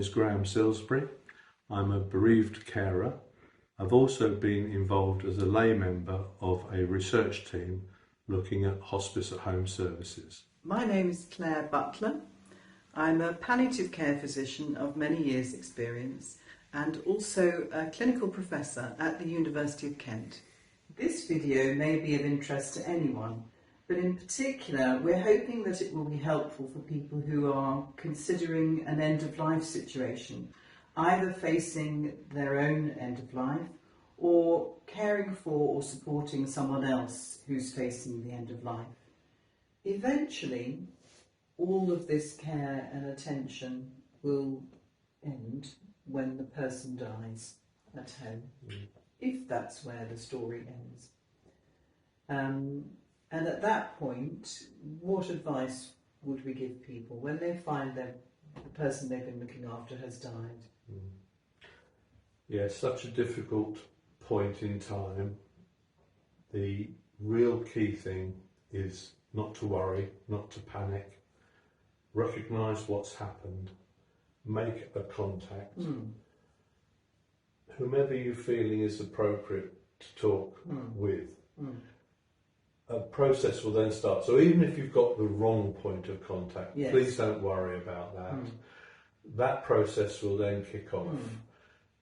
is Graham Silsbury. I'm a bereaved carer. I've also been involved as a lay member of a research team looking at hospice at home services. My name is Claire Butler. I'm a palliative care physician of many years' experience and also a clinical professor at the University of Kent. This video may be of interest to anyone, but in particular we're hoping that it will be helpful for people who are considering an end-of-life situation, either facing their own end of life or caring for or supporting someone else who's facing the end of life. Eventually, all of this care and attention will end when the person dies at home, if that's where the story ends. And at that point, what advice would we give people when they find that the person they've been looking after has died? Yeah, such a difficult point in time. The real key thing is not to worry, not to panic, recognise what's happened, make a contact. Whomever you're feeling is appropriate to talk with. A process will then start. So even if you've got the wrong point of contact, yes, please don't worry about that. That process will then kick off.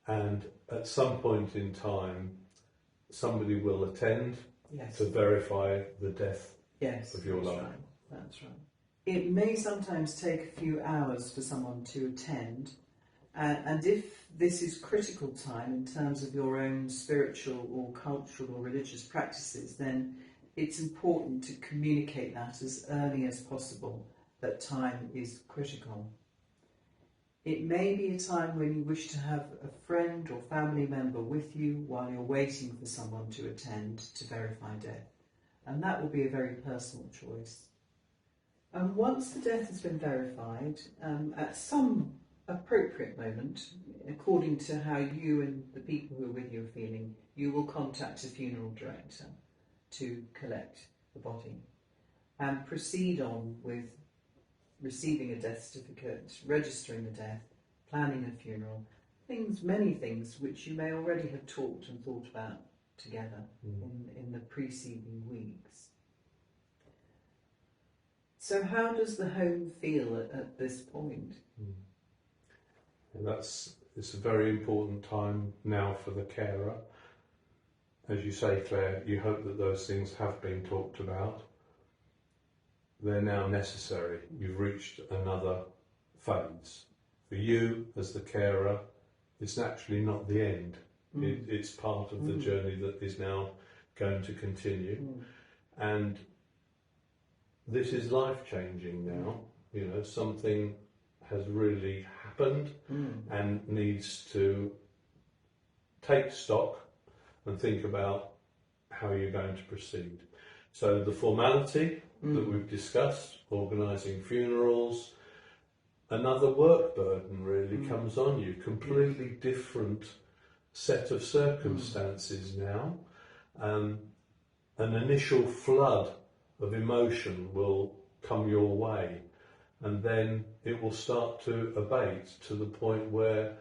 And at some point in time, somebody will attend to verify the death of your loved one. That's right. It may sometimes take a few hours for someone to attend, and if this is critical time in terms of your own spiritual or cultural or religious practices, then it's important to communicate that as early as possible, that time is critical. It may be a time when you wish to have a friend or family member with you while you're waiting for someone to attend to verify death, and that will be a very personal choice. And once the death has been verified, at some appropriate moment, according to how you and the people who are with you are feeling, you will contact a funeral director to collect the body and proceed on with receiving a death certificate, registering the death, planning a funeral, many things which you may already have talked and thought about together in the preceding weeks. So how does the home feel at this point? And it's a very important time now for the carer. As you say, Claire, you hope that those things have been talked about. They're now necessary. You've reached another phase. For you, as the carer, it's actually not the end. It's part of the journey that is now going to continue. And this is life-changing now. You know, something has really happened and needs to take stock and think about how you're going to proceed. So the formality that we've discussed, organising funerals, another work burden really comes on you, completely different set of circumstances now. An initial flood of emotion will come your way, and then it will start to abate to the point where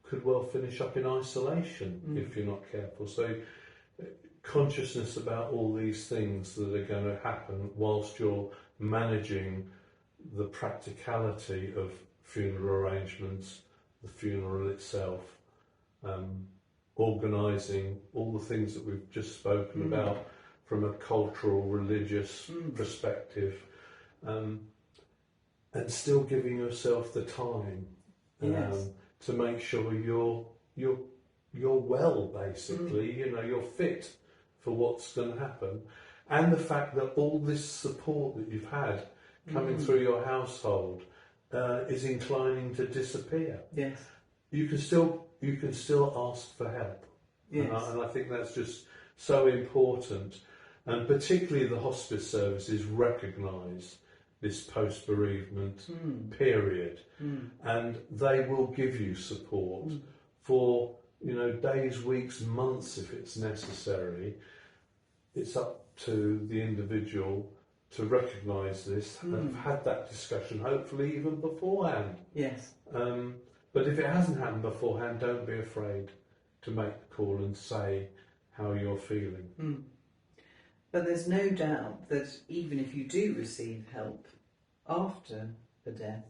could well finish up in isolation if you're not careful. So consciousness about all these things that are going to happen whilst you're managing the practicality of funeral arrangements, the funeral itself, organising all the things that we've just spoken about from a cultural, religious perspective, and still giving yourself the time to make sure you're well, basically. You know, you're fit for what's going to happen, and the fact that all this support that you've had coming through your household is inclining to disappear. Yes, you can still ask for help. Yes. And I think that's just so important, and particularly the hospice services recognise this post-bereavement period, and they will give you support for, you know, days, weeks, months if it's necessary. It's up to the individual to recognise this and have had that discussion, hopefully even beforehand. Yes. And But if it hasn't happened beforehand, don't be afraid to make the call and say how you're feeling. Mm. But there's no doubt that even if you do receive help after the death,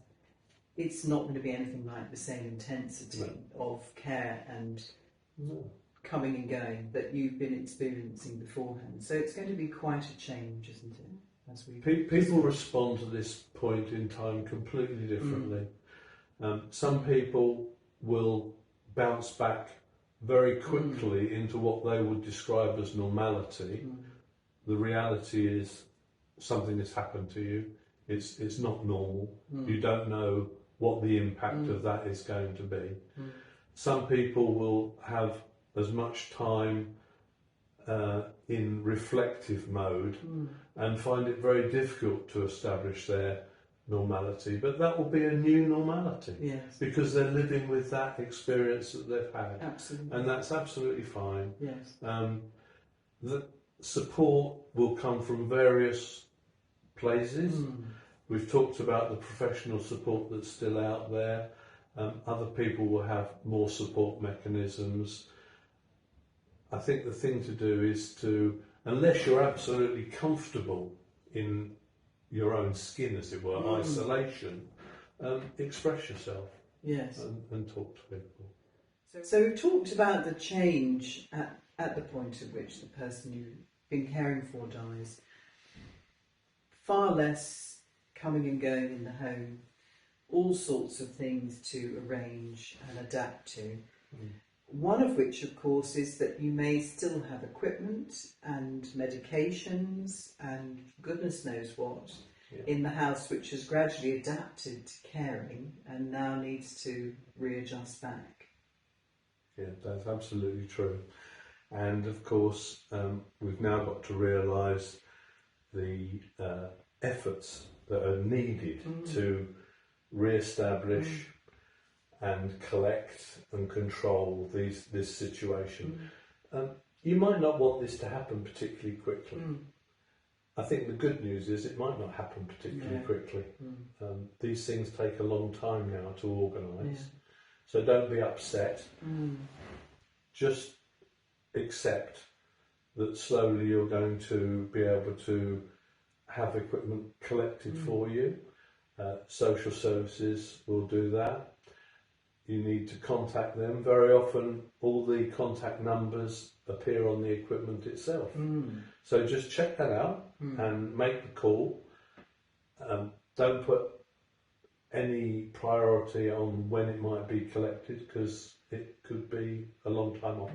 it's not going to be anything like the same intensity of care and coming and going that you've been experiencing beforehand. So it's going to be quite a change, isn't it? As people respond to this point in time completely differently. Some people will bounce back very quickly into what they would describe as normality. The reality is something has happened to you. It's not normal. You don't know what the impact of that is going to be. Some people will have as much time in reflective mode and find it very difficult to establish their normality, but that will be a new normality. Yes. Because they're living with that experience that they've had. Absolutely. And that's absolutely fine. Yes. The support will come from various places. We've talked about the professional support that's still out there. Other people will have more support mechanisms. I think the thing to do is to, unless you're absolutely comfortable in your own skin, as it were, isolation, express yourself. Yes. And talk to people. So we've talked about the change at the point at which the person you've been caring for dies. Far less coming and going in the home, all sorts of things to arrange and adapt to. One of which, of course, is that you may still have equipment and medications and goodness knows what in the house, which has gradually adapted to caring and now needs to readjust back. Yeah, that's absolutely true. And of course, we've now got to realise the efforts that are needed to re-establish and collect and control this situation. You might not want this to happen particularly quickly. I think the good news is it might not happen particularly quickly. These things take a long time now to organise. So don't be upset. Just accept that slowly you're going to be able to have equipment collected for you. Social services will do that. You need to contact them. Very often all the contact numbers appear on the equipment itself. So just check that out and make the call. Don't put any priority on when it might be collected because it could be a long time off.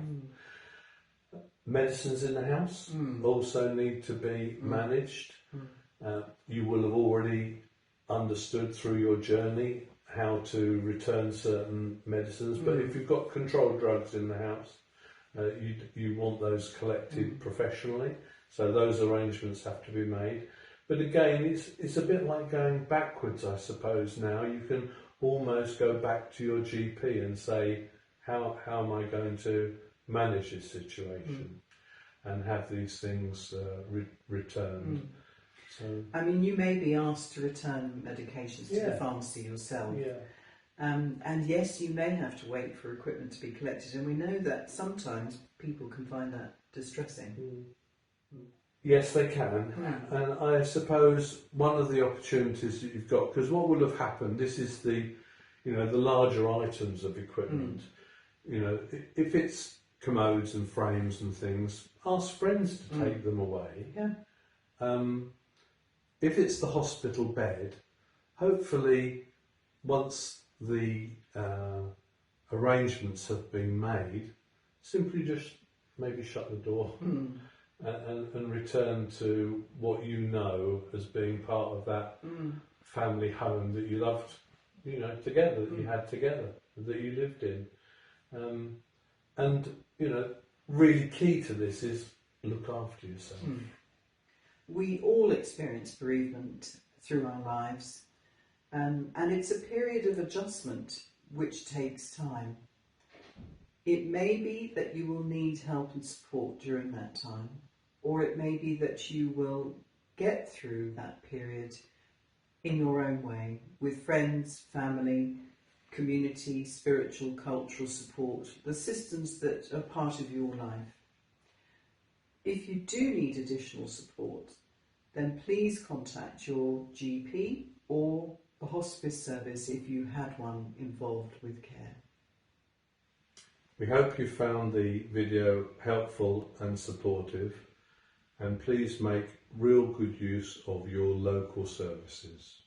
Medicines in the house also need to be managed. You will have already understood through your journey how to return certain medicines, but if you've got controlled drugs in the house, you want those collected professionally, so those arrangements have to be made. But again, it's a bit like going backwards, I suppose. Now you can almost go back to your GP and say, how am I going to manage this situation and have these things returned. So, I mean, you may be asked to return medications to the pharmacy yourself. And yes, you may have to wait for equipment to be collected, and we know that sometimes people can find that distressing. Yes, they can. And I suppose one of the opportunities that you've got, because what will have happened, this is the larger items of equipment. If it's commodes and frames and things, ask friends to take them away. If it's the hospital bed, hopefully once the arrangements have been made, simply just maybe shut the door and return to what you know as being part of that family home that you loved, together, that you had together, that you lived in. And really key to this is look after yourself. We all experience bereavement through our lives, and it's a period of adjustment which takes time. It may be that you will need help and support during that time, or it may be that you will get through that period in your own way, with friends, family, community, spiritual, cultural support, the systems that are part of your life. If you do need additional support, then please contact your GP or a hospice service if you had one involved with care. We hope you found the video helpful and supportive, and please make real good use of your local services.